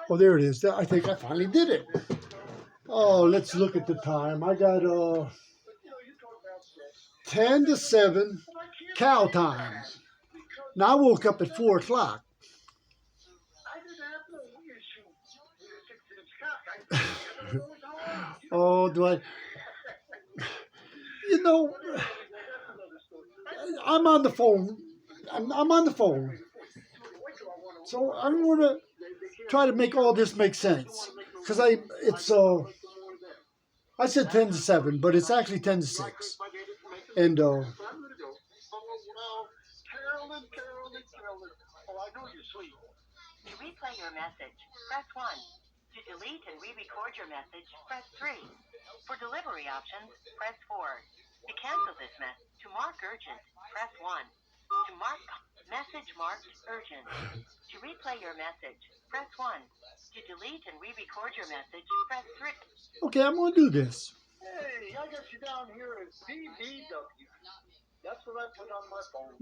Oh, there it is. I think I finally did it. Oh, let's look at the time. I got 10 to 7 cow time. Now I woke up at 4 o'clock. Oh, do I? You know, I'm on the phone. I'm on the phone. So I'm going to try to make all this make sense. Because I said 10 to 7, but it's actually 10 to 6. And, To replay your message, press 1. To delete and re-record your message, press 3. For delivery options, press 4. To cancel this message, to mark urgent, press 1. To mark message marked urgent. To replay your message, press 1. To delete and re-record your message, press 3. okay, I'm going to do this. Hey, I got you down here as BBW. That's what I put on my phone.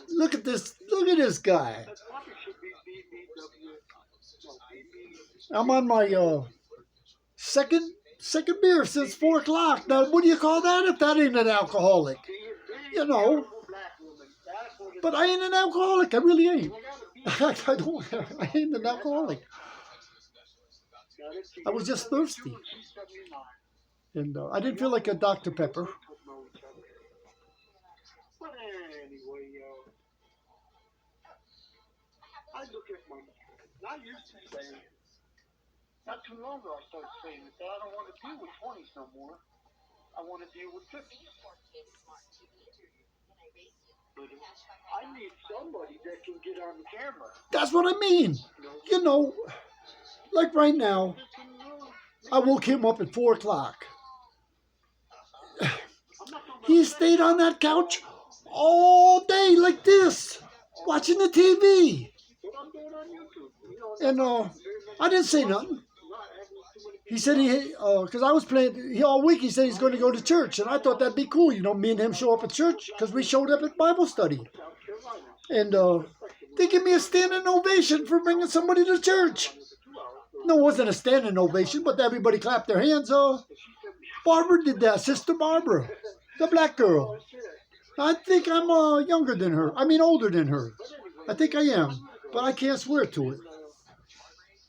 Look at this. Look at this guy. That probably should be BBW. No, BB. I'm on my second beer since 4 o'clock. Now, what do you call that if that ain't an alcoholic? You know. But I ain't an alcoholic. I really ain't. I ain't an alcoholic. I was just thirsty. And I didn't feel like a Dr. Pepper. But anyway, I look at money. I used to say, not too long ago I started saying that I don't want to deal with 20s no more. I want to deal with 50s. But I need somebody that can get on the camera. That's what I mean. You know, like right now, I woke him up at 4 o'clock. He stayed on that couch all day like this, watching the TV. And I didn't say nothing. He said because I was playing, all week he said he's going to go to church. And I thought that'd be cool, you know, me and him show up at church because we showed up at Bible study. And they give me a standing ovation for bringing somebody to church. No, it wasn't a standing ovation, but everybody clapped their hands. Barbara did that, Sister Barbara, the black girl. I think I'm younger than her. I mean, older than her. I think I am, but I can't swear to it.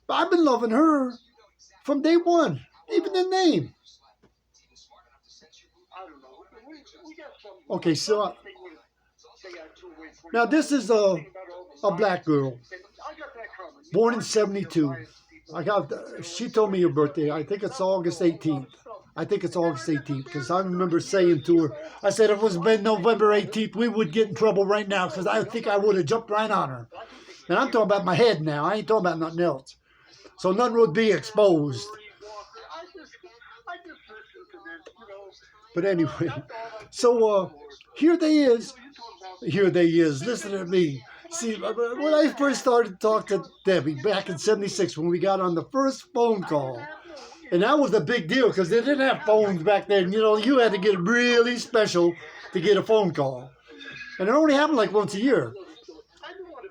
But I've been loving her from day one, even the name. Okay, so now this is a black girl, born in 72. She told me her birthday. I think it's August 18th. I think it's August 18th because I remember saying to her, I said if it was been November 18th, we would get in trouble right now because I think I would have jumped right on her. And I'm talking about my head now. I ain't talking about nothing else. So nothing would be exposed. But anyway, so here they is. Listen to me. See, when I first started to talk to Debbie back in 76 when we got on the first phone call, and that was a big deal because they didn't have phones back then. You know, you had to get really special to get a phone call. And it only happened like once a year.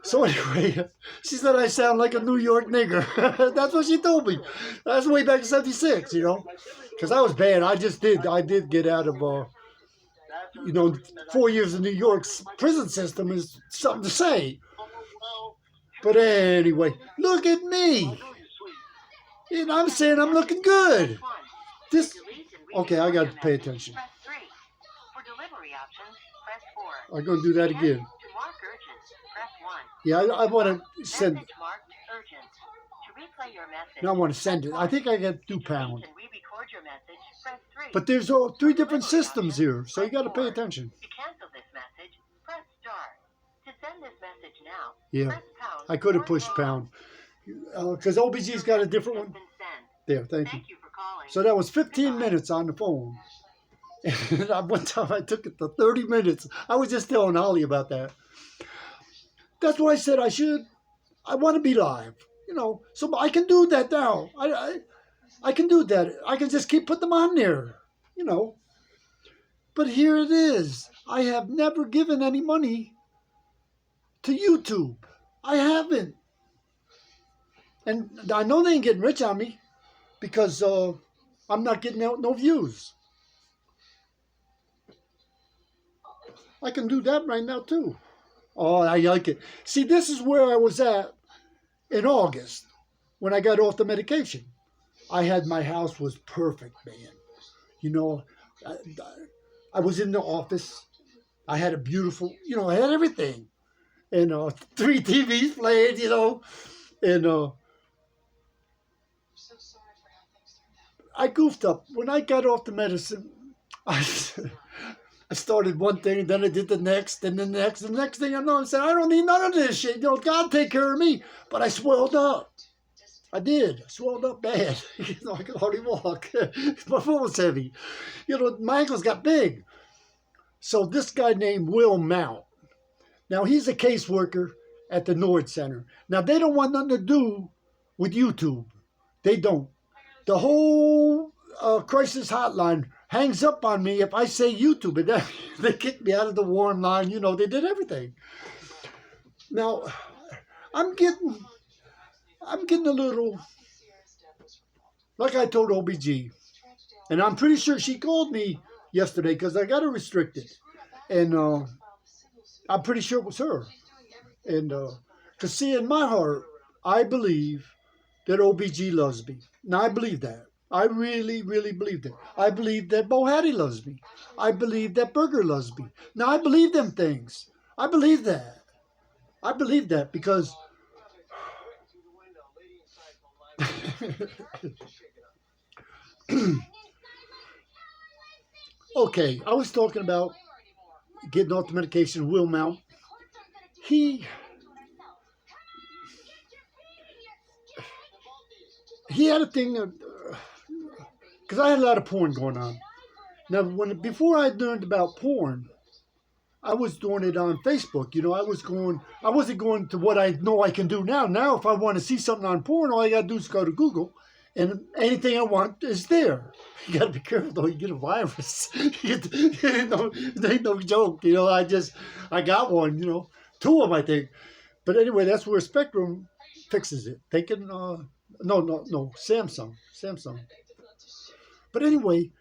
So anyway, she said I sound like a New York nigger. That's what she told me. That's way back in 76, you know. Because I was bad. I did get out of, 4 years in New York's prison system is something to say. But anyway, look at me. And I'm saying I'm looking good. Okay, I got to pay attention. I'm going to do that again. Yeah, I want to send it. Now I want to send it. I think I got to do pound. But there's 3 different systems here, so you got to pay attention. To cancel this message, press star. To send this message now, Yeah, press pound. I could have pushed pound. Because OBG's got a different one. There, thank you. Thank you for calling. So that was 15 minutes on the phone. And one time I took it to 30 minutes. I was just telling Holly about that. That's what I said I want to be live. You know, so I can do that now. I can do that. I can just keep putting them on there, you know. But here it is. I have never given any money to YouTube. I haven't. And I know they ain't getting rich on me because I'm not getting out no views. I can do that right now too. Oh, I like it. See, this is where I was at in August when I got off the medication. My house was perfect, man. You know, I was in the office. I had a beautiful, I had everything. And 3 TVs playing, and I goofed up. When I got off the medicine, I started one thing, and then I did the next, and the next. The next thing I know, I said, I don't need none of this shit. God take care of me. But I swelled up. I did. I swelled up bad. I could hardly walk. My foot was heavy. My ankles got big. So this guy named Will Mount. Now, he's a caseworker at the Nord Center. Now, they don't want nothing to do with YouTube. They don't. The whole crisis hotline hangs up on me if I say YouTube. And they kick me out of the warm line. They did everything. Now, I'm getting a little, like I told OBG. And I'm pretty sure she called me yesterday because I got her restricted. And I'm pretty sure it was her. And because see, in my heart, I believe that OBG loves me. Now, I believe that. I really, really believe that. I believe that Bo Hattie loves me. I believe that Burger loves me. Now, I believe them things. I believe that. I believe that because okay, I was talking about getting off the medication, Will Mount. He had a thing, because I had a lot of porn going on. Now, before I learned about porn, I was doing it on Facebook. I wasn't going to what I know I can do now. Now, if I want to see something on porn, all I got to do is go to Google, and anything I want is there. You got to be careful, though. You get a virus. It ain't no joke. I got one, 2 of them, I think. But anyway, that's where Spectrum fixes it. They can, no, Samsung. But anyway,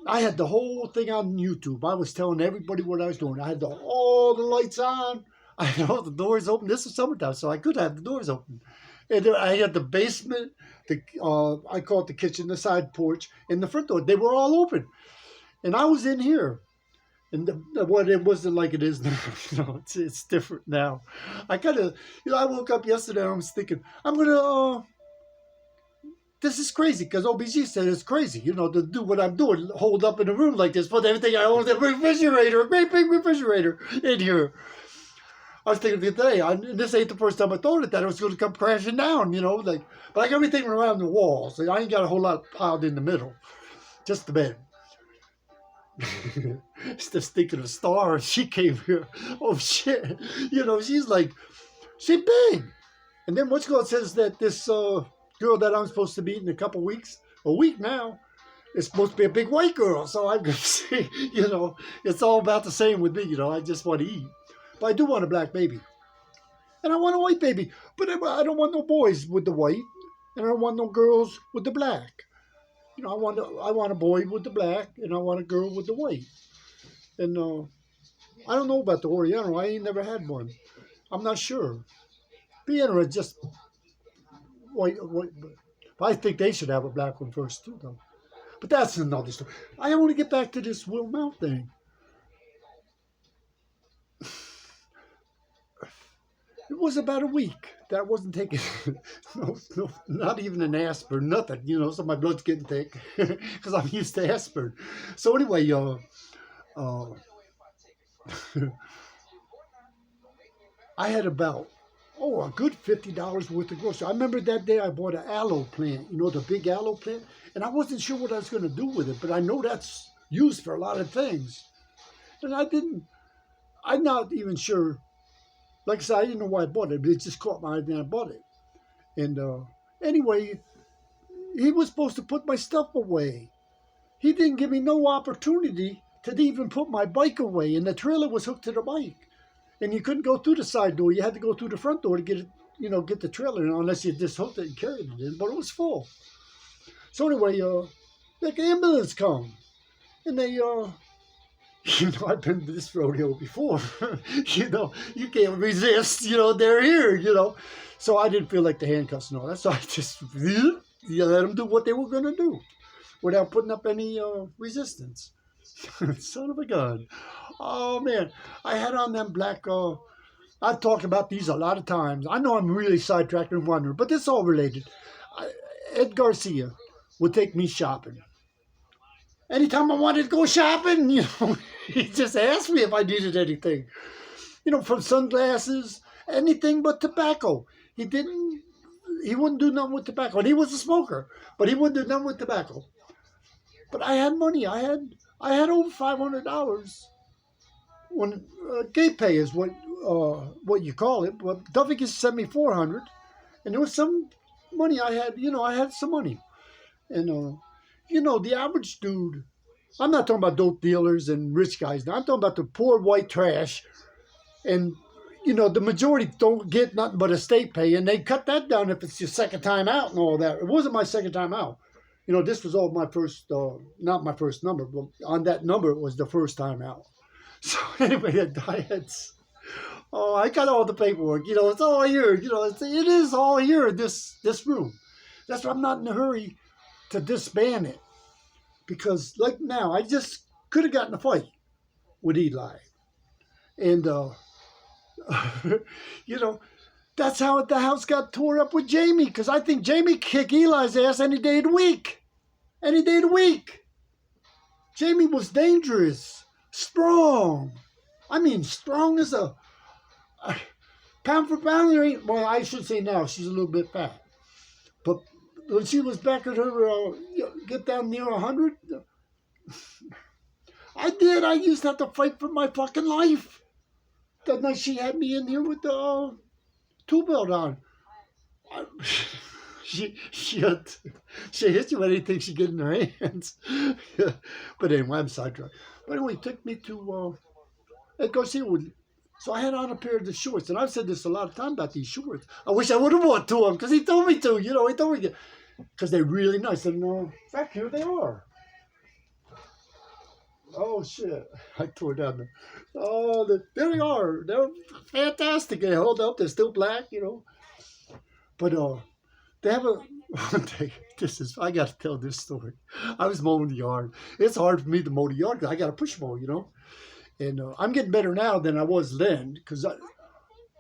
I had the whole thing on YouTube. I was telling everybody what I was doing. I had all the lights on. I had all the doors open. This is summertime, so I could have the doors open. And I had the basement, I call it the kitchen, the side porch, and the front door. They were all open. And I was in here. And it wasn't like it is now. It's different now. I kind of, I woke up yesterday and I was thinking, I'm going to, this is crazy because OBG said it's crazy, to do what I'm doing, hold up in a room like this, put everything I own in the refrigerator, a great big refrigerator in here. I was thinking today, this ain't the first time I thought it, that it was going to come crashing down, but I got everything around the walls. I ain't got a whole lot piled in the middle, just the bed. Just thinking of Star, she came here. Oh shit, she's big. And then what's God says that this girl that I'm supposed to meet in a week now, is supposed to be a big white girl. So I'm gonna say, it's all about the same with me. I just want to eat, but I do want a black baby, and I want a white baby, but I don't want no boys with the white, and I don't want no girls with the black. I want a boy with the black, and I want a girl with the white. And I don't know about the Oriental. I ain't never had one. I'm not sure. Vienna is just white. But I think they should have a black one first, too, though. But that's another story. I want to get back to this Will Mount thing. It was about a week that I wasn't taking, no, not even an aspirin, nothing, so my blood's getting thick because I'm used to aspirin. So anyway, I had about, a good $50 worth of groceries. I remember that day I bought an aloe plant, the big aloe plant, and I wasn't sure what I was going to do with it, but I know that's used for a lot of things. And I'm not even sure. Like I said, I didn't know why I bought it, but it just caught my eye and I bought it. And anyway, he was supposed to put my stuff away. He didn't give me no opportunity to even put my bike away, and the trailer was hooked to the bike. And you couldn't go through the side door. You had to go through the front door to get it get the trailer in unless you just hooked it and carried it in, but it was full. So anyway, the ambulance come, and they, I've been to this rodeo before. You can't resist. They're here. So I didn't feel like the handcuffs and all that. So I just let them do what they were gonna do, without putting up any resistance. Son of a gun. Oh man, I had on them black. I've talked about these a lot of times. I know I'm really sidetracked and wandering, but this is all related. Ed Garcia would take me shopping. Anytime I wanted to go shopping, he just asked me if I needed anything. From sunglasses, anything but tobacco. He wouldn't do nothing with tobacco. And he was a smoker, but he wouldn't do nothing with tobacco. But I had money. I had over $500 when gate pay is what you call it. But Duffy sent me $400, and there was some money I had. I had some money, and the average dude. I'm not talking about dope dealers and rich guys. Now I'm talking about the poor white trash, and the majority don't get nothing but estate pay, and they cut that down if it's your second time out and all that. It wasn't my second time out. This was all my first, not my first number, but on that number it was the first time out. So anyway, I got all the paperwork. It's all here. It is all here in this room. That's why I'm not in a hurry to disband it, because like now I just could have gotten a fight with Eli, and that's how the house got tore up with Jamie, because I think Jamie kicked Eli's ass any day of the week. Any day of the week. Jamie was dangerous, strong. I mean, strong as a pound for pound. Well, I should say now she's a little bit fat, but when she was back at her, get down near 100, I used to have to fight for my fucking life. That night she had me in here with the tool belt on. She hits you with anything she get in her hands. But anyway, I'm sidetracked. But anyway, he took me to Ed Garcia. So I had on a pair of the shorts, and I've said this a lot of times about these shorts. I wish I would have bought to him, because he told me to. He told me to, because they're really nice. And in fact, here they are. Oh shit! I tore down them. There they are. They're fantastic. They hold up. They're still black, But they have one day. I got to tell this story. I was mowing the yard. It's hard for me to mow the yard because I got a push mower, And I'm getting better now than I was then, because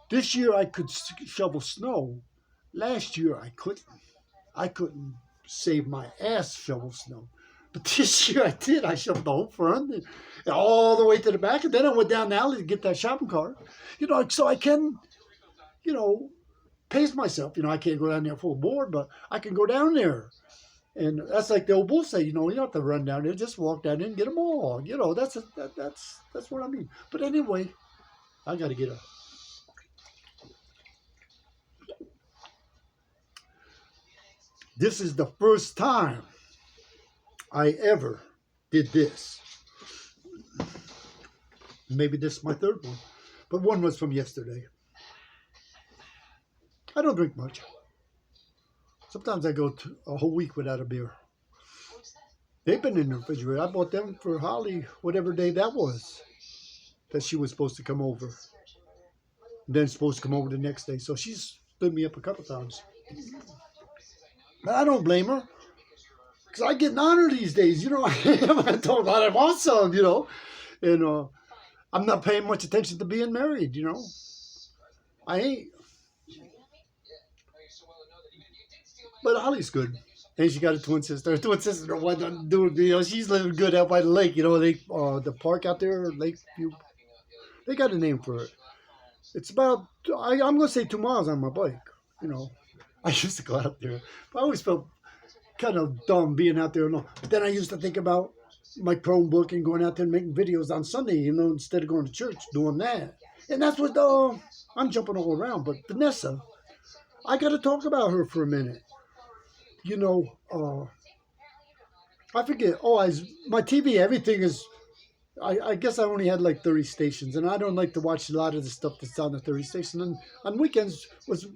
this year I could shovel snow. Last year I couldn't. I couldn't save my ass shovel snow. But this year I did. I shoved the whole front and all the way to the back. And then I went down the alley to get that shopping cart. So I can, pace myself. I can't go down there full board, but I can go down there. And that's like the old bull say, you don't have to run down there. Just walk down there and get them all. That's what I mean. But anyway, I got to get up. This is the first time I ever did this. Maybe this is my third one, but one was from yesterday. I don't drink much. Sometimes I go a whole week without a beer. They've been in the refrigerator. I bought them for Holly, whatever day that was, that she was supposed to come over. And then supposed to come over the next day. So she's stood me up a couple times. But I don't blame her. Because I get an honor these days. I told her I want some, And I'm not paying much attention to being married, I ain't. But Holly's good. And she got a twin sister. Her twin sister wasn't doing, she's living good out by the lake. The park out there, Lakeview. They got a name for it. It's about, I'm going to say 2 miles on my bike. I used to go out there. But I always felt kind of dumb being out there alone. But then I used to think about my Chromebook and going out there and making videos on Sunday, instead of going to church, doing that. And that's what, I'm jumping all around. But Vanessa, I got to talk about her for a minute. I forget. My TV, everything is, I guess I only had like 30 stations, and I don't like to watch a lot of the stuff that's on the 30 stations. And on weekends was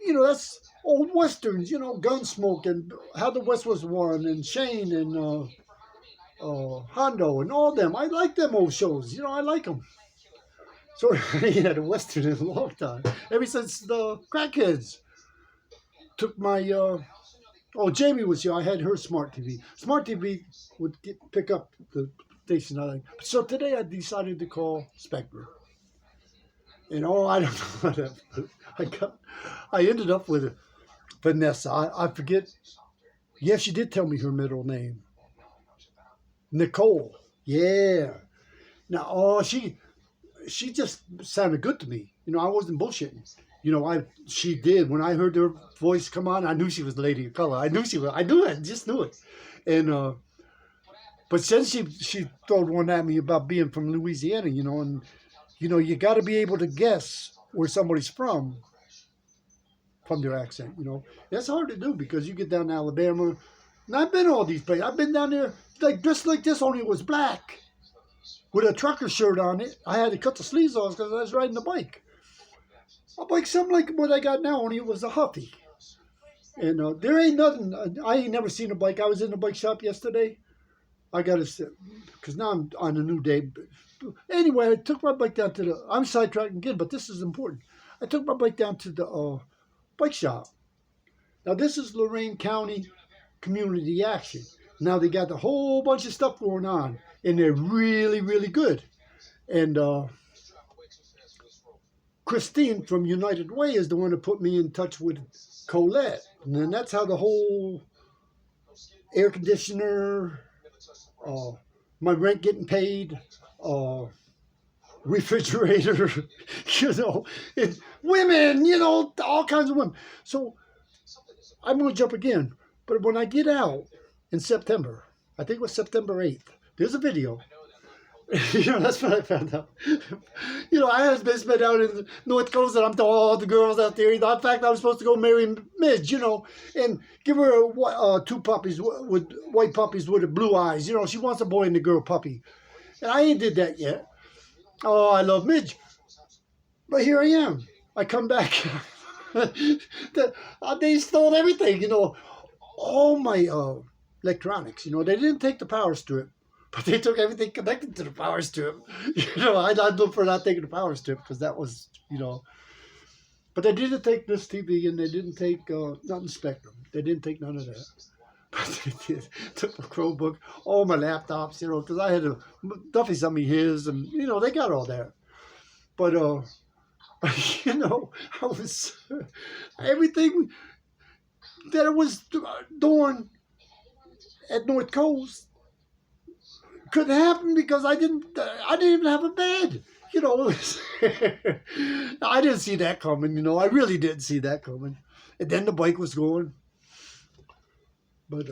that's old westerns. Gunsmoke and How the West Was Won and Shane and Hondo and all them. I like them old shows. I like them. So yeah, the western in a long time. Ever since the crackheads took my Jamie was here. I had her smart TV. Smart TV would pick up the station I like. So today I decided to call Spectrum. And I don't know what I ended up with Vanessa. I forget. Yeah, she did tell me her middle name. Nicole. Yeah. Now, she just sounded good to me. I wasn't bullshitting. She did. When I heard her voice come on, I knew she was the lady of color. I knew she was. I knew it. Just knew it. And but then she throwed one at me about being from Louisiana. And you got to be able to guess where somebody's from their accent. That's hard to do because you get down to Alabama. And I've been all these places. I've been down there dressed like this, only it was black with a trucker shirt on it. I had to cut the sleeves off because I was riding the bike. A bike something like what I got now, only it was a Huffy. And there ain't nothing. I ain't never seen a bike. I was in the bike shop yesterday. I got to, because now I'm on a new day. Anyway, I took my bike down to I'm sidetracking again, but this is important. I took my bike down to the bike shop. Now, this is Lorain County Community Action. Now, they got a whole bunch of stuff going on, and they're really, really good. And Christine from United Way is the one that put me in touch with Colette. And then that's how the whole air conditioner, my rent getting paid, refrigerator, women, all kinds of women. So I'm going to jump again. But when I get out in September, I think it was September 8th, there's a video. That's what I found out. I had been out in North Coast and I'm to all the girls out there. In fact, I was supposed to go marry Midge, and give her two puppies with white puppies with blue eyes. She wants a boy and a girl puppy. And I ain't did that yet. Oh, I love Midge. But here I am. I come back. They stole everything, all my electronics. They didn't take the power strip. But they took everything connected to the power strip. I'd look for not taking the power strip because that was, But they didn't take this TV and they didn't take nothing Spectrum. They didn't take none of that. But they did. Took my Chromebook, all my laptops, because I had Duffy sent me his and, they got all that. But, I was, everything that I was doing at North Coast couldn't happen because I didn't even have a bed. I didn't see that coming, I really didn't see that coming. And then the bike was going. But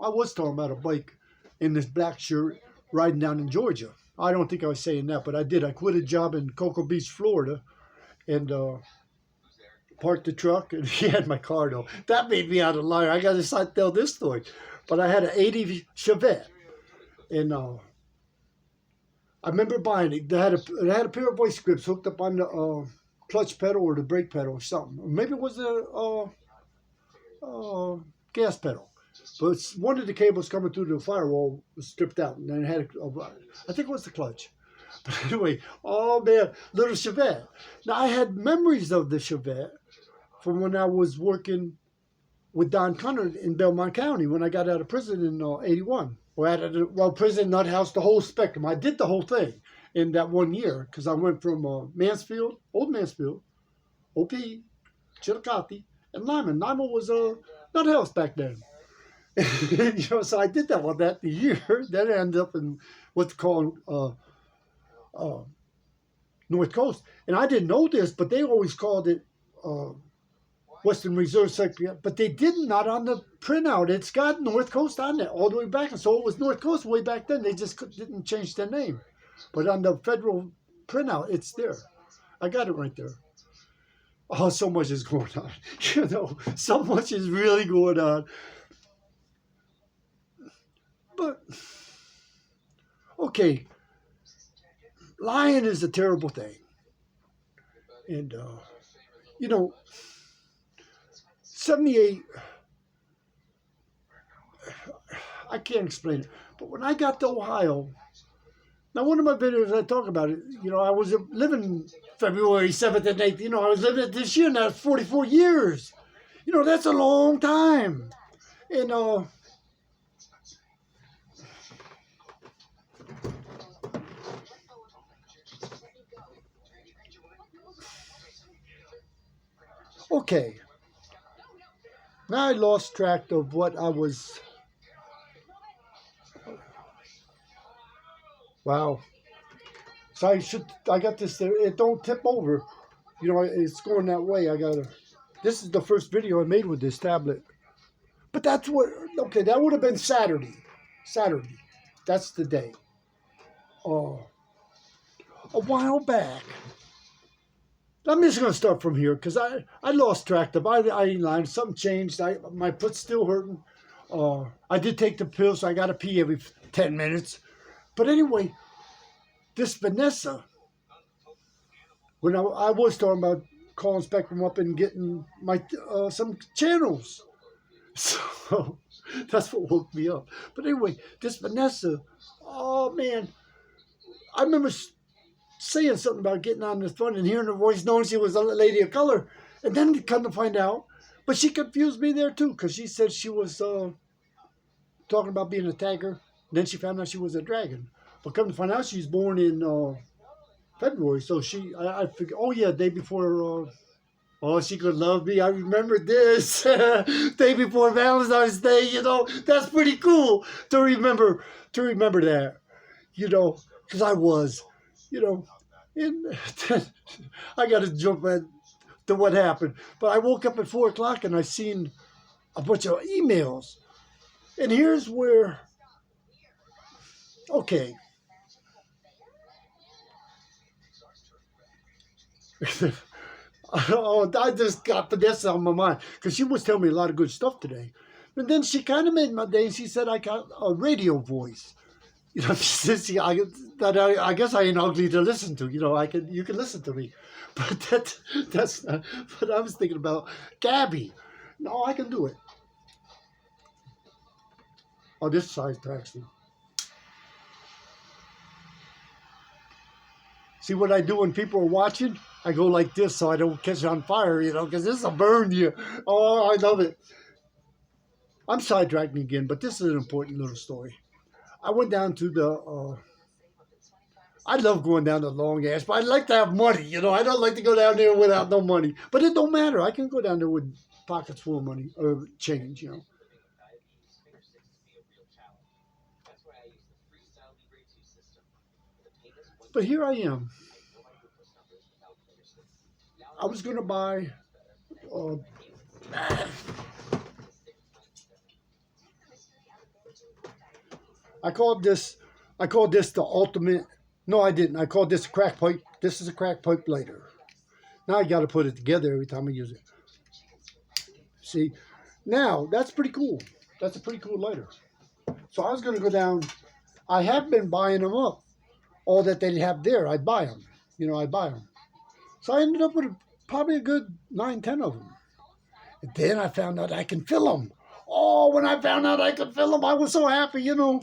I was talking about a bike in this black shirt riding down in Georgia. I don't think I was saying that, but I did. I quit a job in Cocoa Beach, Florida, and parked the truck, and he had my car, though. That made me out a liar. I got to tell this story. But I had an 80 Chevette. And I remember buying it. It had a pair of voice grips hooked up on the clutch pedal or the brake pedal or something. Or maybe it was the gas pedal. But one of the cables coming through the firewall was stripped out. And then it had I think it was the clutch. But anyway, oh man, little Chevette. Now I had memories of the Chevette from when I was working with Don Connor in Belmont County when I got out of prison in 81. Prison, nut house, the whole spectrum. I did the whole thing in that 1 year because I went from Mansfield, Old Mansfield, OP, Chillicothe, and Lyman. Lyman was a nut house back then. So I did that that year. Then I ended up in what's called North Coast. And I didn't know this, but they always called it Western Reserve Sector, but they did not on the printout. It's got North Coast on there all the way back, and so it was North Coast way back then. They just didn't change their name, but on the federal printout, it's there. I got it right there. Oh, so much is going on. So much is really going on. But okay, lying is a terrible thing, and '78. I can't explain it. But when I got to Ohio, now one of my videos I talk about it, you know, I was living February 7th and 8th, you know, I was living it this year, and that's 44 years. You know, that's a long time. And, okay. Now I lost track of what I was. Wow. So I got this there. It don't tip over. You know, it's going that way. This is the first video I made with this tablet. But that's okay, that would have been Saturday. Saturday. That's the day. A while back. I'm just going to start from here because I lost track of I ain't lying. Something changed. My foot's still hurting. I did take the pill, so I got to pee every 10 minutes. But anyway, this Vanessa, when I was talking about calling Spectrum up and getting my some channels. So that's what woke me up. But anyway, this Vanessa, oh man, I remember saying something about getting on this phone and hearing her voice, knowing she was a lady of color, and then come to find out. But she confused me there too, because she said she was talking about being a tagger. Then she found out she was a dragon. But come to find out, she's born in February. So I figured, oh yeah, day before. Oh, she could love me. I remember this. Day before Valentine's Day, you know, that's pretty cool to remember that, you know, because I was, you know, and I got to jump to what happened. But I woke up at 4 o'clock and I seen a bunch of emails. And here's where, okay. Oh, I just got Vanessa on my mind because she was telling me a lot of good stuff today. And then she kind of made my day and she said I got a radio voice. You know, she said, I guess I ain't ugly to listen to. You know, you can listen to me. But that's not, but I was thinking about Gabby. No, I can do it. Oh, this size actually. See what I do when people are watching? I go like this so I don't catch on fire, you know, because this will burn you. Oh, I love it. I'm sidetracking again, but this is an important little story. I went down to the, I love going down to Long Ash, but I like to have money, you know. I don't like to go down there without no money. But it don't matter. I can go down there with pockets full of money, or change, you know. But here I am. I was going to buy I called this the ultimate. No, I didn't. I called this a crack pipe. This is a crack pipe lighter. Now I got to put it together every time I use it. See, now that's pretty cool. That's a pretty cool lighter. So I was going to go down. I have been buying them up. All that they have there, I'd buy them. You know, I'd buy them. So I ended up with probably a good 9, 10 of them. And then I found out I can fill them. Oh, when I found out I could fill them, I was so happy, you know.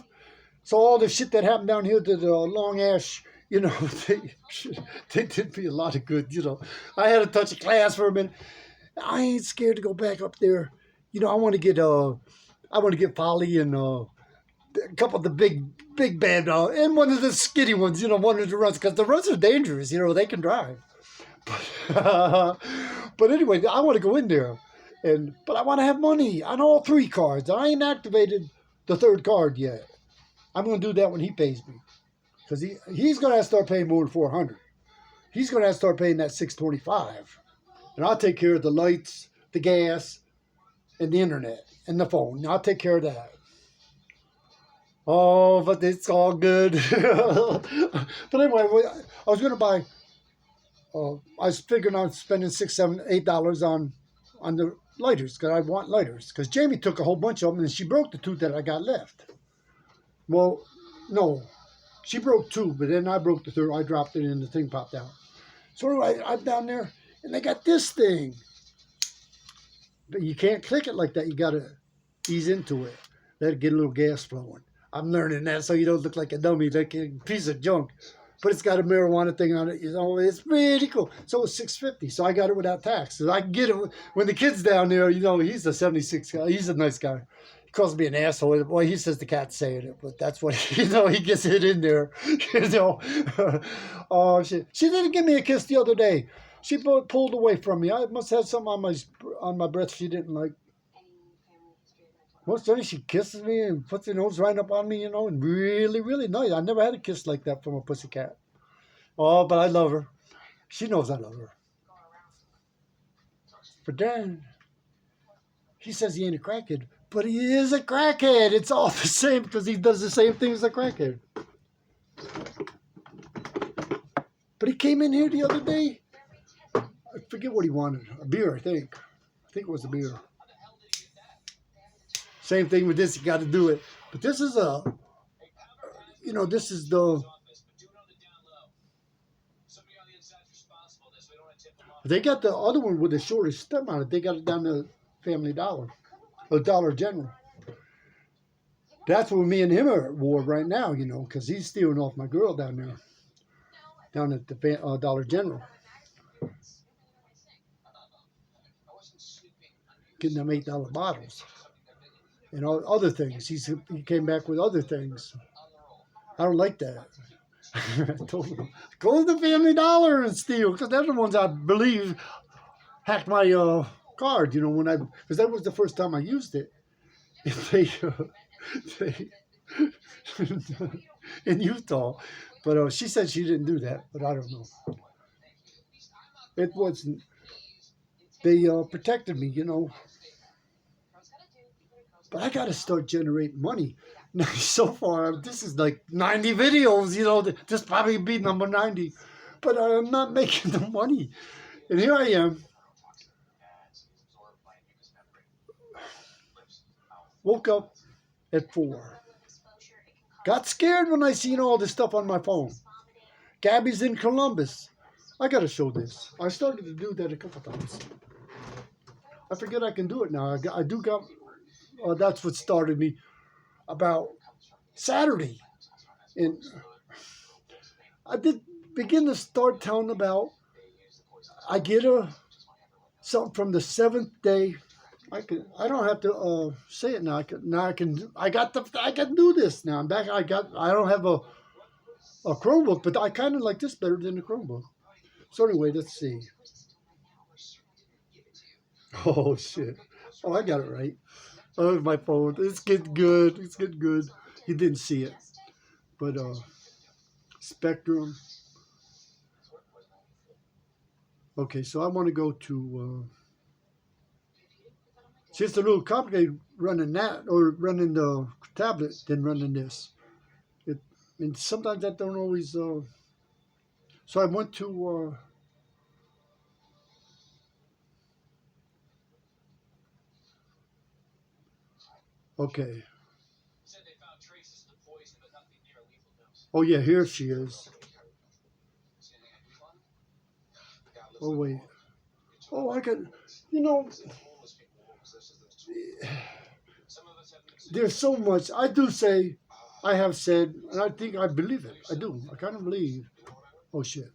So all the shit that happened down here to the Long Ash, you know, they did me a lot of good, you know. I had to touch a class for a minute. I ain't scared to go back up there. You know, I want to get Polly and a couple of the big bad and one of the skinny ones, you know, one of the runs, because the runs are dangerous, you know, they can drive. But anyway, I want to go in there, but I want to have money on all 3 cards. I ain't activated the 3rd card yet. I'm going to do that when he pays me, because he's going to have to start paying more than $400. He's going to have to start paying that $625, and I'll take care of the lights, the gas, and the internet and the phone. I'll take care of that. Oh, but it's all good. But anyway, I was going to buy. I was figuring on spending $6, $7, $8 on the lighters, because I want lighters. Because Jamie took a whole bunch of them and she broke the 2 that I got left. Well, no, she broke 2, but then I broke the 3rd. I dropped it and the thing popped out. So anyway, I'm down there and they got this thing. But you can't click it like that. You got to ease into it. Let it get a little gas flowing. I'm learning that so you don't look like a dummy, like a piece of junk. But it's got a marijuana thing on it. You know, it's really cool. So it's $6.50. So I got it without tax. So I can get it when the kid's down there. You know, he's a 76 guy. He's a nice guy. He calls me an asshole. Boy, he says the cat's saying it, but that's what he gets it in there. You know, oh shit. She didn't give me a kiss the other day. She pulled away from me. I must have something on my breath she didn't like. Most times she kisses me and puts her nose right up on me, you know, and really, really nice. I never had a kiss like that from a pussycat. Oh, but I love her. She knows I love her. But then, he says he ain't a crackhead, but he is a crackhead. It's all the same because he does the same thing as a crackhead. But he came in here the other day. I forget what he wanted. A beer, I think. I think it was a beer. Same thing with this, you got to do it. But this is this is the, they got the other one with the shortest stem on it. They got it down to Family Dollar, or Dollar General. That's where me and him are at war right now, you know, because he's stealing off my girl down there, down at the Dollar General. Getting them $8 bottles. And all other things. He came back with other things. I don't like that. I told him, go to the Family Dollar and steal, because they're the ones I believe hacked my card. You know, because that was the first time I used it. They in Utah, but she said she didn't do that. But I don't know. It wasn't. They protected me, you know. But I got to start generating money. Now, so far, this is like 90 videos, you know. This probably be number 90. But I'm not making the money. And here I am. Woke up at 4. Got scared when I seen all this stuff on my phone. Gabby's in Columbus. I got to show this. I started to do that a couple times. I forget I can do it now. I do got... that's what started me about Saturday. And I did begin to start telling about, I get something from the 7th day. I don't have to say it now. I can do this now. I'm back. I don't have a Chromebook, but I kind of like this better than the Chromebook. So anyway, let's see. Oh shit. Oh, I got it right. Oh, my phone. It's getting good. It's getting good. You didn't see it. But, Spectrum. Okay, so I want to go to, see, it's a little complicated running that, or running the tablet than running this. And sometimes I don't always, so I went to, okay. Oh, yeah, here she is. Oh, wait. Oh, I got, you know, there's so much. I do say, I have said, and I think I believe it. I do. I kind of believe. Oh, shit.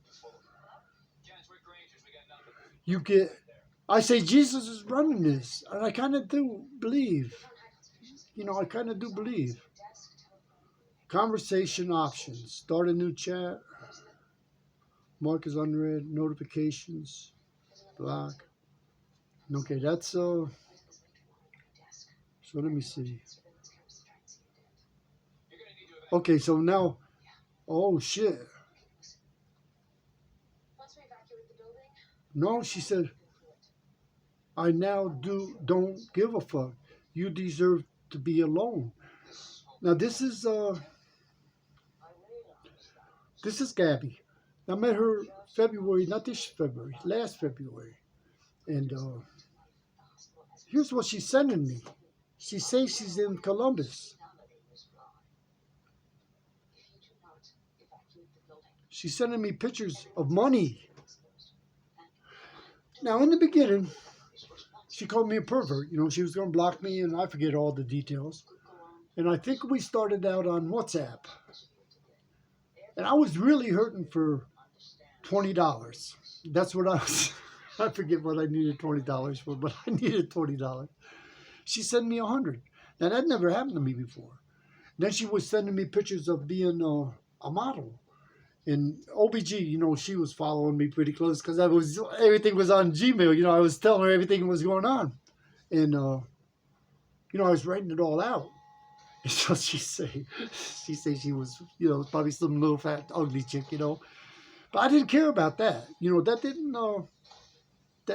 I say Jesus is running this, and I kind of do believe. You know, I kind of do believe. Conversation options. Start a new chat. Mark is unread. Notifications. Block. Okay, that's so let me see. Okay, so now, oh shit. No, she said, I now don't give a fuck. You deserve to be alone. Now this is Gabby. I met her February, not this February, last February. And here's what she's sending me. She says she's in Columbus. She's sending me pictures of money. Now in the beginning, she called me a pervert. You know, she was going to block me, and I forget all the details. And I think we started out on WhatsApp. And I was really hurting for $20. That's what I was. I forget what I needed $20 for, but I needed $20. She sent me $100. Now that never happened to me before. Then she was sending me pictures of being a model. And OBG, you know, she was following me pretty close because everything was on Gmail. You know, I was telling her everything that was going on, and you know, I was writing it all out. And so she say she was, you know, probably some little fat ugly chick, you know. But I didn't care about that. You know, that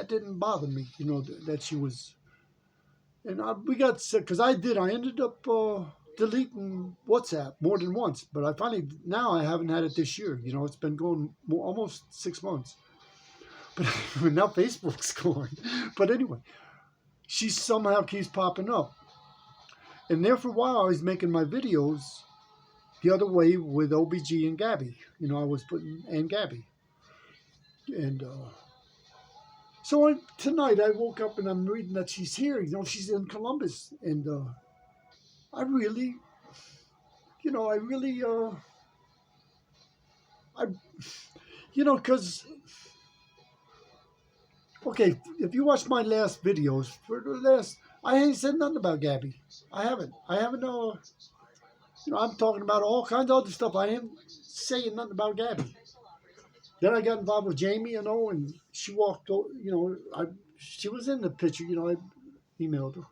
didn't bother me. You know, that she was. And we got sick because I ended up deleting WhatsApp more than once, but now I haven't had it this year. You know, it's been going almost 6 months. But now Facebook's going. But anyway, she somehow keeps popping up. And there for a while, I was making my videos the other way with OBG and Gabby. You know, I was putting and Gabby. And so tonight I woke up and I'm reading that she's here. You know, she's in Columbus. And I really, you know, because, okay, if you watch my last videos, I ain't said nothing about Gabby. I haven't, you know, I'm talking about all kinds of other stuff. I ain't saying nothing about Gabby. Then I got involved with Jamie, you know, and she walked, you know, she was in the picture, you know, I emailed her.